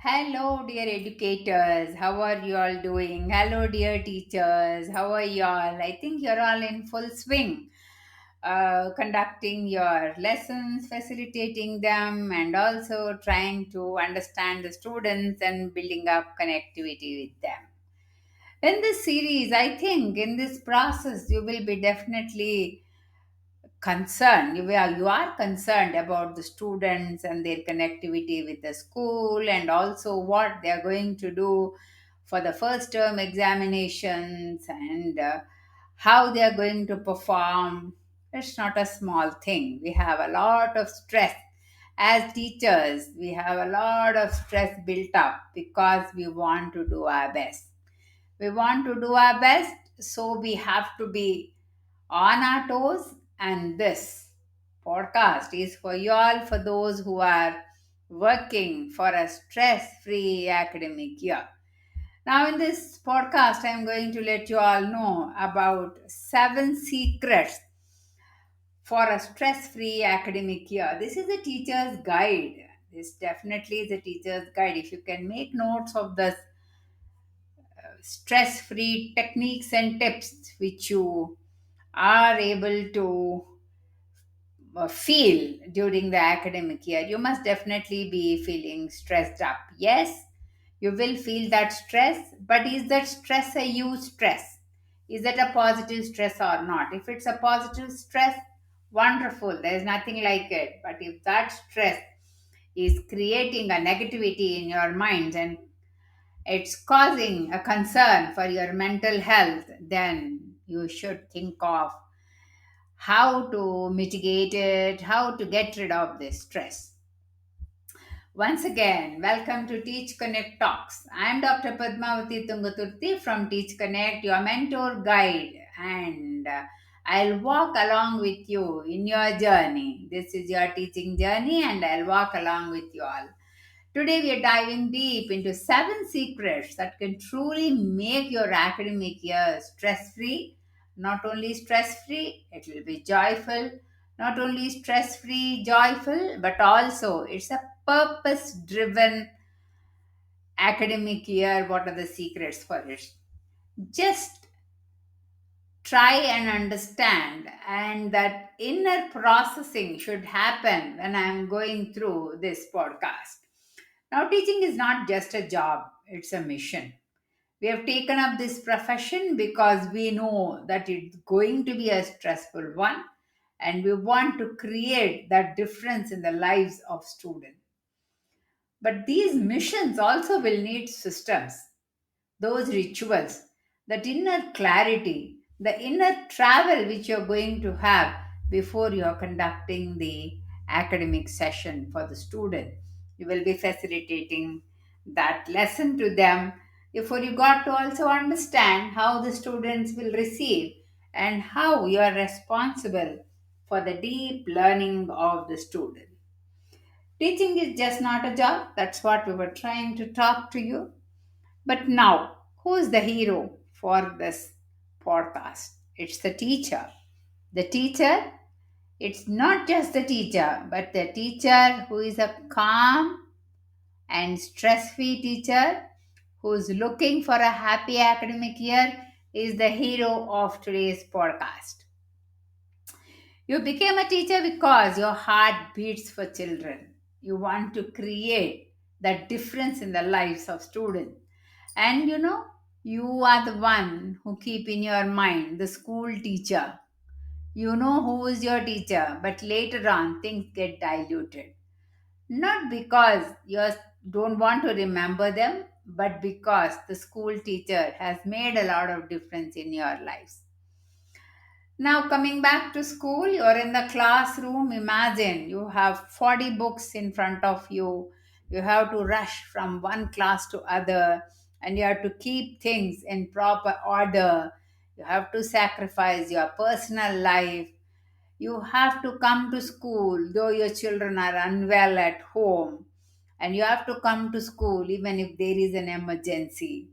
Hello, dear educators. How are you all doing? Hello, dear teachers. How are you all? I think you're all in full swing, conducting your lessons, facilitating them, and also trying to understand the students and building up connectivity with them. In this series, I think in this process, you will be definitely concerned you are concerned about the students and their connectivity with the school, and also what they are going to do for the first term examinations, and how they are going to perform. It's not a small thing. We have a lot of stress as teachers. We have a lot of stress built up because we want to do our best. We want to do our best, so we have to be on our toes. And this podcast is for you all, for those who are working for a stress free academic year. Now, in this podcast, I'm going to let you all know about 7 secrets for a stress free academic year. This is a teacher's guide. This definitely is a teacher's guide. If you can make notes of this stress free techniques and tips which you are able to feel during the academic year, you must definitely be feeling stressed up. Yes, you will feel that stress, but is that stress a you stress? Is that a positive stress or not? If it's a positive stress, wonderful, there's nothing like it. But if that stress is creating a negativity in your mind and it's causing a concern for your mental health, then you should think of how to mitigate it, how to get rid of this stress. Once again, welcome to Teach Connect Talks. I am Dr. Padmavati Tungaturti from Teach Connect, your mentor guide, and I'll walk along with you in your journey. This is your teaching journey, and I'll walk along with you all. Today, we are diving deep into 7 secrets that can truly make your academic year stress free. Not only stress free, it will be joyful. Not only stress free, joyful, but also it's a purpose driven academic year. What are the secrets for it? Just try and understand, and that inner processing should happen when I'm going through this podcast. Now, teaching is not just a job, it's a mission. We have taken up this profession because we know that it's going to be a stressful one, and we want to create that difference in the lives of students. But these missions also will need systems, those rituals, that inner clarity, the inner travel which you're going to have before you're conducting the academic session for the student. You will be facilitating that lesson to them. Therefore, you got to also understand how the students will receive and how you are responsible for the deep learning of the student. Teaching is just not a job. That's what we were trying to talk to you. But now, who is the hero for this podcast? It's the teacher. The teacher, it's not just the teacher, but the teacher who is a calm and stress free teacher who's looking for a happy academic year is the hero of today's podcast. You became a teacher because your heart beats for children. You want to create that difference in the lives of students. And you are the one who keep in your mind the school teacher. You know who is your teacher, but later on things get diluted. Not because you don't want to remember them, but because the school teacher has made a lot of difference in your lives. Now, coming back to school, you're in the classroom. Imagine you have 40 books in front of you. You have to rush from one class to other, and you have to keep things in proper order. You have to sacrifice your personal life. You have to come to school, though your children are unwell at home, and you have to come to school even if there is an emergency.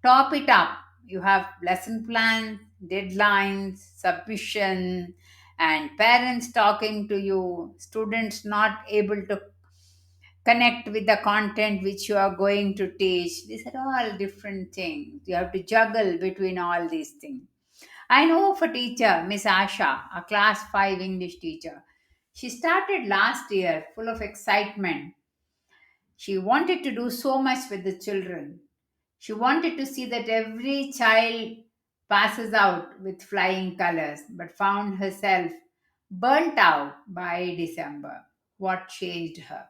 Top it up, you have lesson plans, deadlines, submission, and parents talking to you, students not able to connect with the content which you are going to teach. These are all different things. You have to juggle between all these things. I know of a teacher, Miss Asha, a class 5 English teacher. She started last year full of excitement. She wanted to do so much with the children. She wanted to see that every child passes out with flying colors, but found herself burnt out by December. What changed her?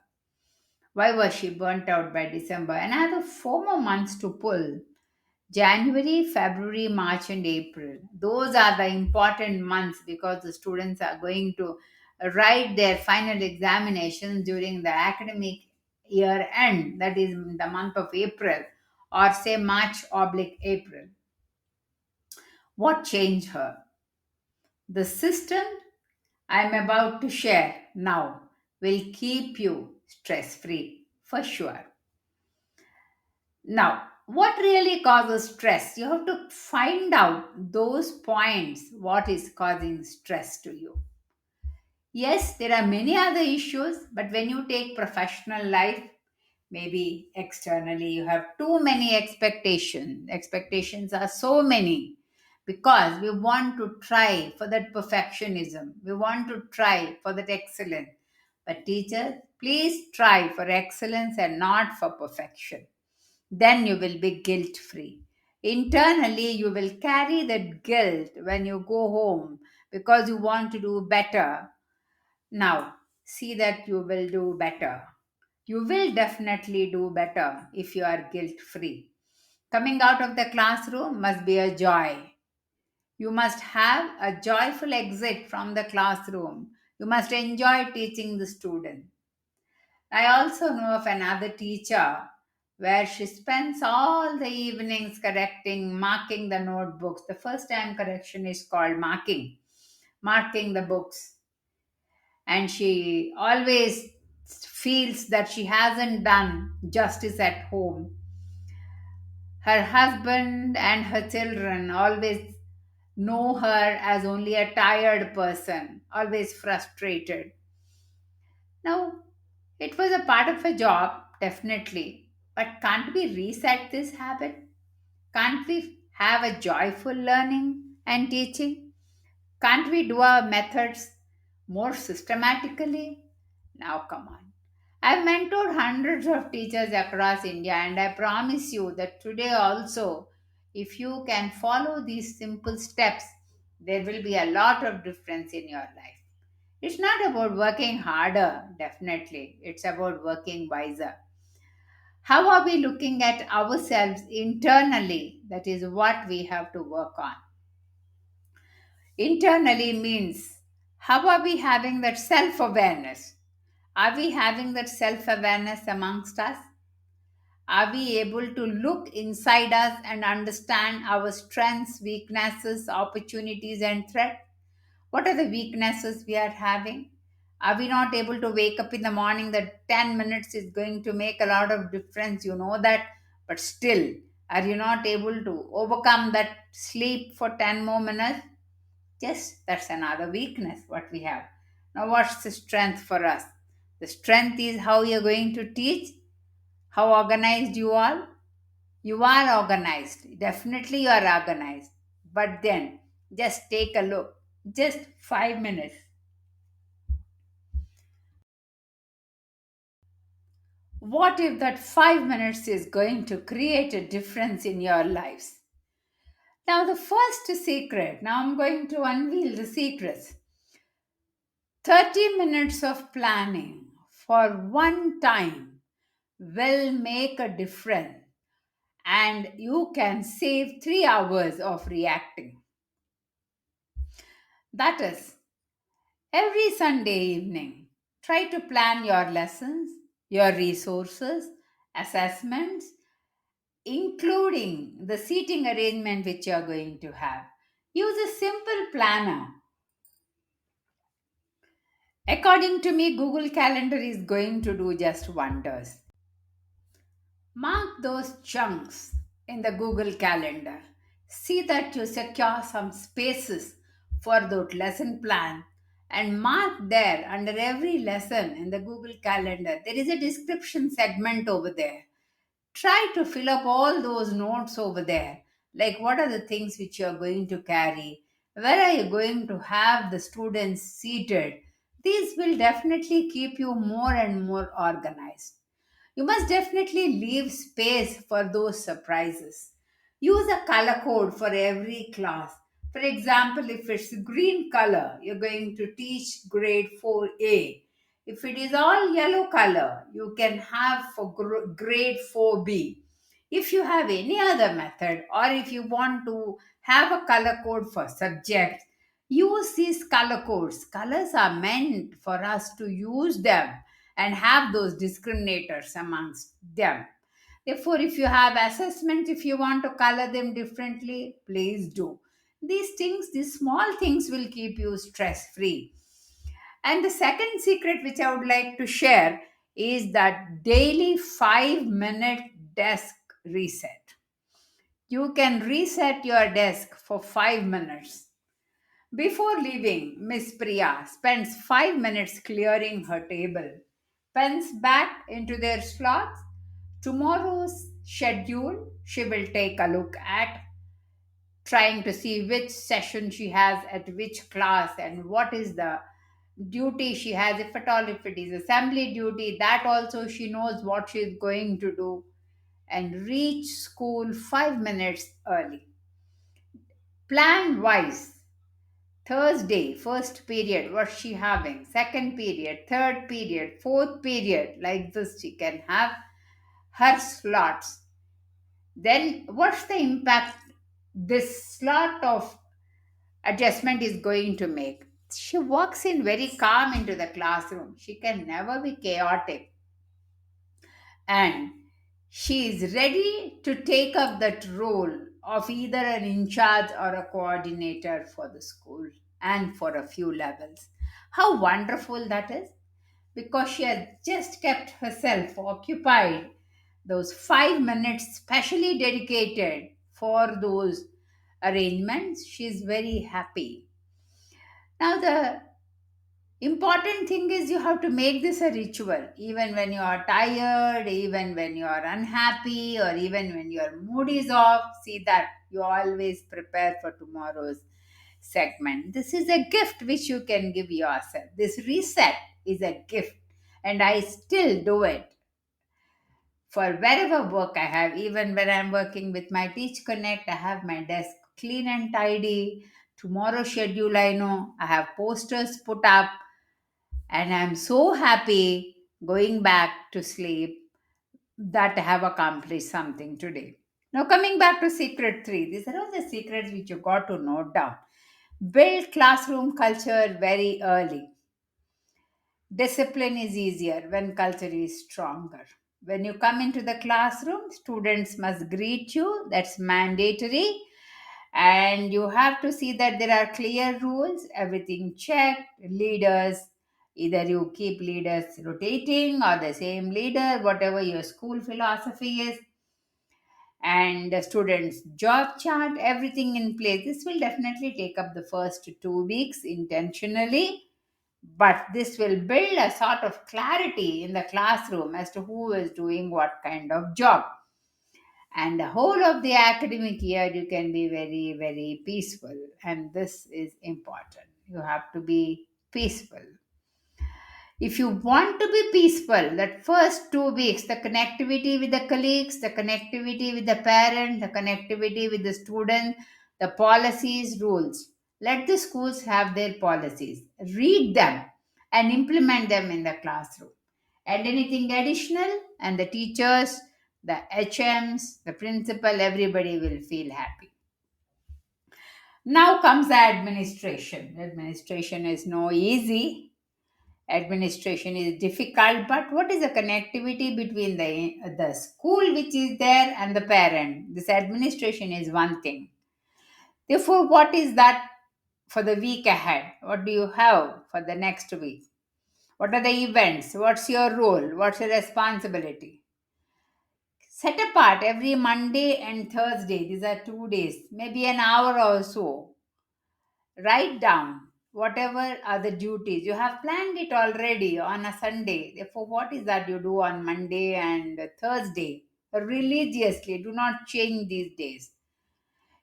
Why was she burnt out by December? Another 4 more months to pull. January, February, March, and April. Those are the important months because the students are going to write their final examinations during the academic year end, that is in the month of April, or say March oblique April. What changed her? The system I'm about to share now will keep you stress free for sure. Now, what really causes stress? You have to find out those points, what is causing stress to you. Yes, there are many other issues, but when you take professional life, maybe externally, you have too many expectations. Expectations are so many because we want to try for that perfectionism. We want to try for that excellence. But teachers, please try for excellence and not for perfection. Then you will be guilt free. Internally, you will carry that guilt when you go home because you want to do better. Now, see that you will do better. You will definitely do better if you are guilt free. Coming out of the classroom must be a joy. You must have a joyful exit from the classroom. You must enjoy teaching the student. I also know of another teacher where she spends all the evenings correcting, marking the notebooks. The first time correction is called marking the books. And she always feels that she hasn't done justice at home. Her husband and her children always know her as only a tired person, always frustrated. Now, it was a part of a job, definitely, but can't we reset this habit? Can't we have a joyful learning and teaching? Can't we do our methods more systematically? Now, come on. I've mentored hundreds of teachers across India, and I promise you that today also, if you can follow these simple steps, there will be a lot of difference in your life. It's not about working harder, definitely. It's about working wiser. How are we looking at ourselves internally? That is what we have to work on. Internally means how are we having that self awareness? Are we having that self awareness amongst us? Are we able to look inside us and understand our strengths, weaknesses, opportunities, and threats? What are the weaknesses we are having? Are we not able to wake up in the morning that 10 minutes is going to make a lot of difference? You know that, but still, are you not able to overcome that sleep for 10 more minutes? Yes, that's another weakness what we have. Now, what's the strength for us? The strength is how you're going to teach, how organized you are. You are organized. Definitely, you are organized. But then, just take a look. Just 5 minutes. What if that 5 minutes is going to create a difference in your lives? Now, the first secret, now I'm going to unveil the secrets. 30 minutes of planning for one time will make a difference, and you can save 3 hours of reacting. That is, every Sunday evening, try to plan your lessons, your resources, assessments, including the seating arrangement which you are going to have. Use a simple planner. According to me, Google Calendar is going to do just wonders. Mark those chunks in the Google Calendar. See that you secure some spaces for that lesson plan and mark there under every lesson in the Google Calendar. There is a description segment over there. Try to fill up all those notes over there. Like, what are the things which you are going to carry? Where are you going to have the students seated? These will definitely keep you more and more organized. You must definitely leave space for those surprises. Use a color code for every class. For example, if it's green color, you're going to teach grade 4A. If it is all yellow color, you can have for grade 4B. If you have any other method, or if you want to have a color code for subjects, use these color codes. Colors are meant for us to use them and have those discriminators amongst them. Therefore, if you have assessment, if you want to color them differently, please do. These things, these small things will keep you stress free. And the second secret which I would like to share is that daily 5-minute desk reset. You can reset your desk for 5 minutes. Before leaving, Miss Priya spends 5 minutes clearing her table. Pens back into their slots. Tomorrow's schedule, she will take a look at, trying to see which session she has at which class and what is the duty she has, if at all, if it is assembly duty, that also she knows what she is going to do, and reach school 5 minutes early. Plan wise. Thursday, first period, what's she having? Second period, third period, fourth period, like this, she can have her slots. Then, what's the impact this slot of adjustment is going to make? She walks in very calm into the classroom. She can never be chaotic. And she is ready to take up that role of either an in charge or a coordinator for the school and for a few levels. How wonderful that is! Because she has just kept herself occupied those 5 minutes specially dedicated for those arrangements. She is very happy. Now, the important thing is you have to make this a ritual. Even when you are tired, even when you are unhappy, or even when your mood is off, see that you always prepare for tomorrow's segment. This is a gift which you can give yourself. This reset is a gift, and I still do it for wherever work I have. Even when I'm working with my Teach Connect, I have my desk clean and tidy. Tomorrow schedule, I know I have posters put up, and I'm so happy going back to sleep that I have accomplished something today. Now, coming back to secret three, these are all the secrets which you got to note down. Build classroom culture very early. Discipline is easier when culture is stronger. When you come into the classroom, students must greet you, that's mandatory. And you have to see that there are clear rules, everything checked, leaders. Either you keep leaders rotating or the same leader, whatever your school philosophy is, and the students' job chart, everything in place. This will definitely take up the first 2 weeks intentionally, but this will build a sort of clarity in the classroom as to who is doing what kind of job. And the whole of the academic year, you can be very, very peaceful, and this is important. You have to be peaceful. If you want to be peaceful, that first 2 weeks, the connectivity with the colleagues, the connectivity with the parent, the connectivity with the student, the policies, rules. Let the schools have their policies. Read them and implement them in the classroom. And anything additional, and the teachers, the HMs, the principal, everybody will feel happy. Now comes the administration. Administration is no easy. Administration is difficult, but what is the connectivity between the school which is there and the parent? This administration is one thing. Therefore, what is that for the week ahead? What do you have for the next week? What are the events? What's your role? What's your responsibility? Set apart every Monday and Thursday. These are 2 days, maybe an hour or so. Write down. whatever are the duties, you have planned it already on a Sunday. Therefore, what is that you do on Monday and Thursday? Religiously, do not change these days.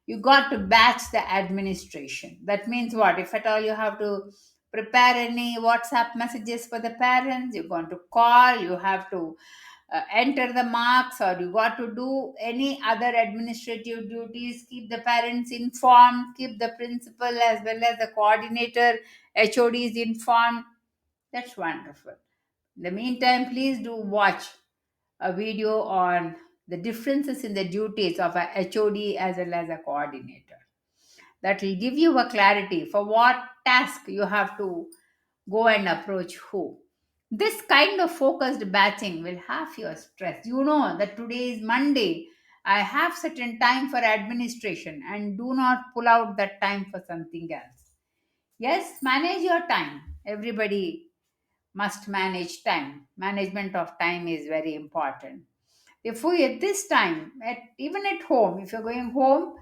You got to batch the administration. That means what? If at all you have to prepare any WhatsApp messages for the parents, you're going to call, you have to enter the marks, or you got to do any other administrative duties, keep the parents informed, keep the principal as well as the coordinator, HODs informed. That's wonderful. In the meantime, please do watch a video on the differences in the duties of a HOD as well as a coordinator. That will give you a clarity for what task you have to go and approach who. This kind of focused batching will halve your stress. You know that today is Monday. I have certain time for administration, and do not pull out that time for something else. Yes, manage your time. Everybody must manage time. Management of time is very important. If we at this time, even at home, if you're going home,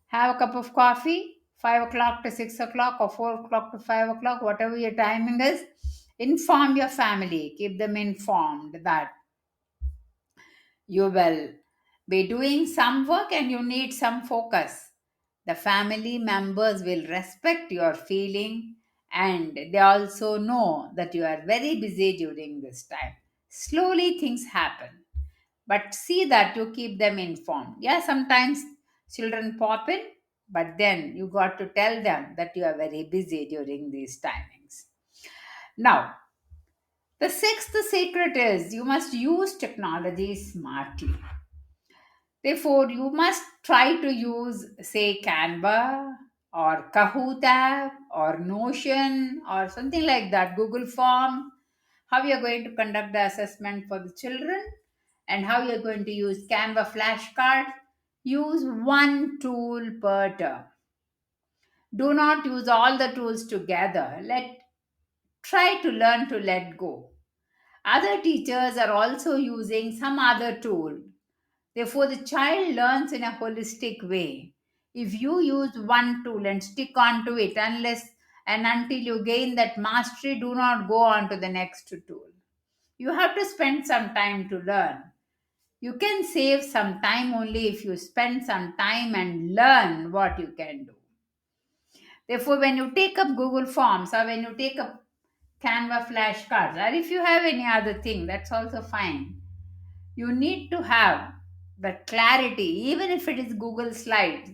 have a cup of coffee, 5 o'clock to 6 o'clock, or 4 o'clock to 5 o'clock, whatever your timing is. Inform your family, keep them informed that you will be doing some work and you need some focus. The family members will respect your feeling, and they also know that you are very busy during this time. Slowly things happen, but see that you keep them informed. Yeah, sometimes children pop in, but then you got to tell them that you are very busy during these timings. Now, the sixth secret is you must use technology smartly. Therefore, you must try to use, say, Canva or Kahoot app or Notion or something like that, Google Form. How you are going to conduct the assessment for the children, and how you are going to use Canva flashcard. Use one tool per term. Do not use all the tools together. Try to learn to let go. Other teachers are also using some other tool. Therefore, the child learns in a holistic way. If you use one tool and stick on to it, unless and until you gain that mastery, do not go on to the next tool. You have to spend some time to learn. You can save some time only if you spend some time and learn what you can do. Therefore, when you take up Google Forms, or when you take up Canva flashcards, or if you have any other thing, that's also fine. You need to have the clarity, even if it is Google Slides.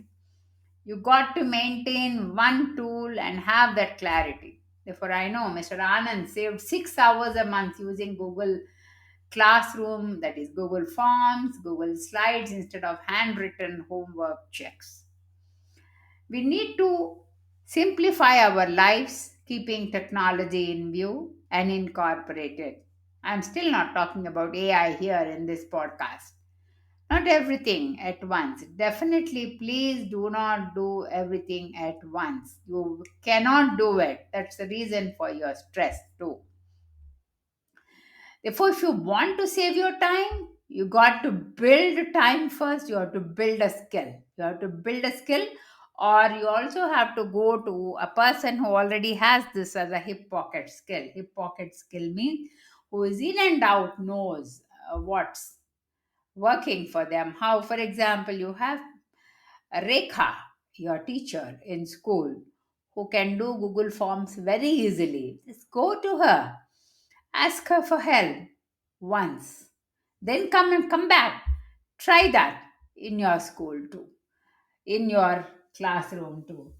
You got to maintain one tool and have that clarity. Therefore, I know Mr. Anand saved 6 hours a month using Google Classroom, that is Google Forms, Google Slides, instead of handwritten homework checks. We need to simplify our lives, keeping technology in view and incorporate it. I'm still not talking about AI here in this podcast. Not everything at once. Definitely, please do not do everything at once. You cannot do it. That's the reason for your stress, too. Therefore, if you want to save your time, you got to build time first. You have to build a skill. You have to build a skill, or you also have to go to a person who already has this as a hip pocket skill. Hip pocket skill means who is in and out, knows what's working for them. How, for example, you have Rekha, your teacher in school, who can do Google Forms very easily. Just go to her, ask her for help once, then come back. Try that in your school too, in your classroom too.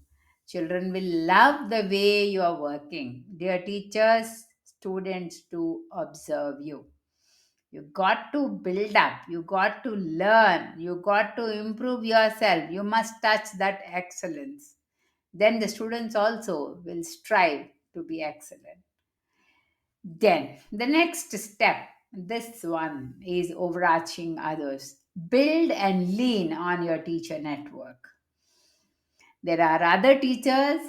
Children will love the way you are working. Dear teachers, students to observe you. You got to build up, you got to learn, you got to improve yourself. You must touch that excellence. Then the students also will strive to be excellent. Then the next step, this one is overarching others. Build and lean on your teacher network. There are other teachers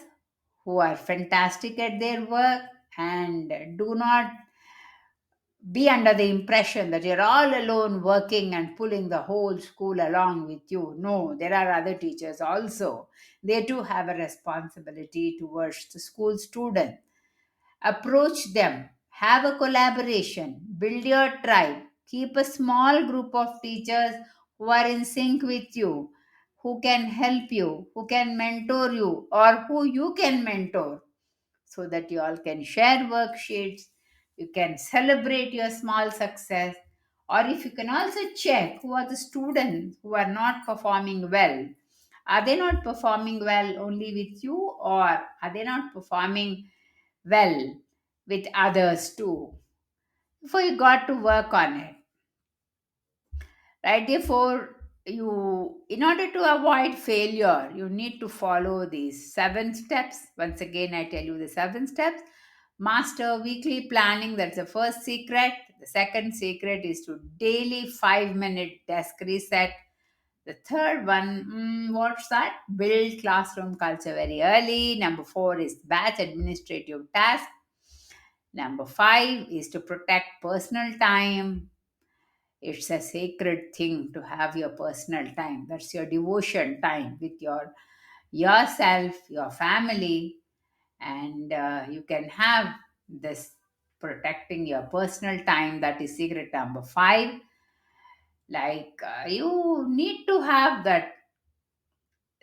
who are fantastic at their work, and do not be under the impression that you're all alone working and pulling the whole school along with you. No, there are other teachers also. They too have a responsibility towards the school student. Approach them, have a collaboration, build your tribe, keep a small group of teachers who are in sync with you, who can help you, who can mentor you, or who you can mentor, so that you all can share worksheets, you can celebrate your small success, or if you can also check who are the students who are not performing well. Are they not performing well only with you, or are they not performing well with others too? Before you got to work on it, right? Therefore, in order to avoid failure, you need to follow these 7 steps. Once again, I tell you the 7 steps. Master weekly planning, that's the first secret. The second secret is to daily 5-minute desk reset. The third one, what's that? Build classroom culture very early. Number four is batch administrative task. Number five is to protect personal time. It's a sacred thing to have your personal time. That's your devotion time with yourself, your family, and you can have this protecting your personal time. That is secret number five. Like you need to have that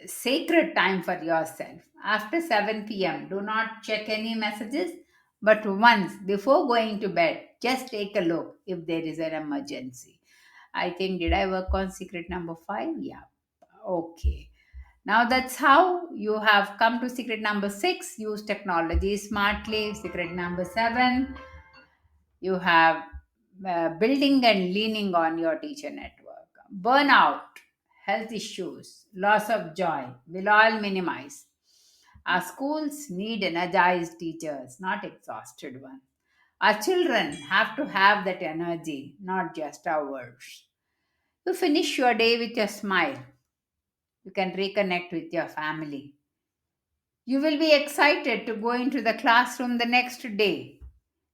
sacred time for yourself. After 7 p.m., do not check any messages, but once before going to bed, just take a look if there is an emergency. I think, did I work on secret number five? Yeah. Okay. Now that's how you have come to secret number six. Use technology smartly. Secret number seven, you have building and leaning on your teacher network. Burnout, health issues, loss of joy will all minimize. Our schools need energized teachers, not exhausted ones. Our children have to have that energy, not just our words. You finish your day with a smile. You can reconnect with your family. You will be excited to go into the classroom the next day.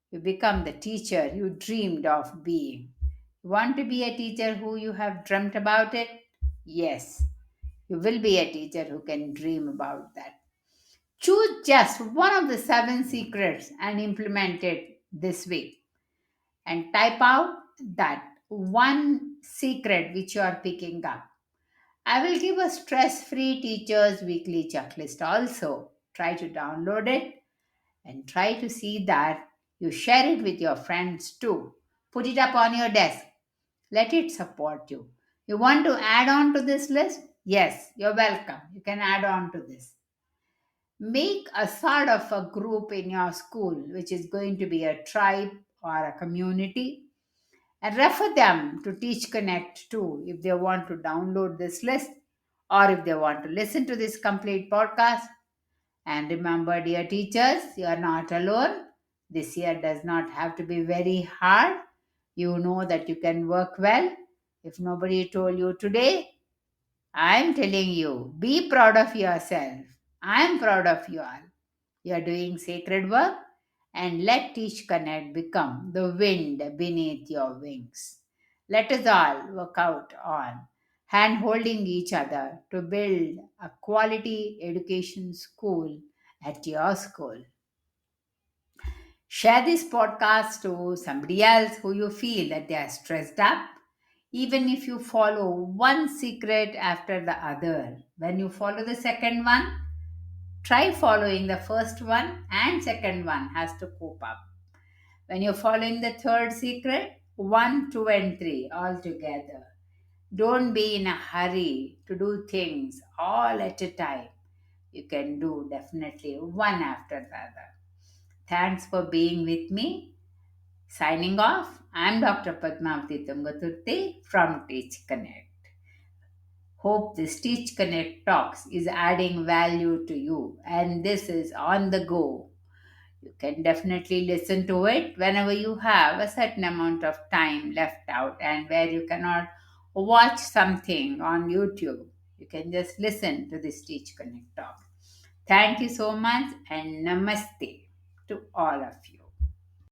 You become the teacher you dreamed of being. You want to be a teacher who you have dreamt about it? Yes, you will be a teacher who can dream about that. Choose just one of the 7 secrets and implement it this week. And type out that one secret which you are picking up. I will give a stress free teachers weekly checklist also. Try to download it and try to see that you share it with your friends too. Put it up on your desk. Let it support you. You want to add on to this list? Yes, you're welcome. You can add on to this. Make a sort of a group in your school, which is going to be a tribe or a community, and refer them to Teach Connect too if they want to download this list or if they want to listen to this complete podcast. And remember, dear teachers, you are not alone. This year does not have to be very hard. You know that you can work well. If nobody told you today, I'm telling you, be proud of yourself. I'm proud of you all. You are doing sacred work, and let Teach Connect become the wind beneath your wings. Let us all work out on hand holding each other to build a quality education school at your school. Share this podcast to somebody else who you feel that they are stressed up. Even if you follow one secret after the other, when you follow the second one, try following the first one and second one has to cope up. When you're following the third secret, one, two, and three all together. Don't be in a hurry to do things all at a time. You can do definitely one after the other. Thanks for being with me. Signing off, I'm Dr. Padmavati Tungaturti from Teach Connect. Hope this Teach Connect Talks is adding value to you, and this is on the go. You can definitely listen to it whenever you have a certain amount of time left out and where you cannot watch something on YouTube. You can just listen to this Teach Connect Talk. Thank you so much and namaste to all of you.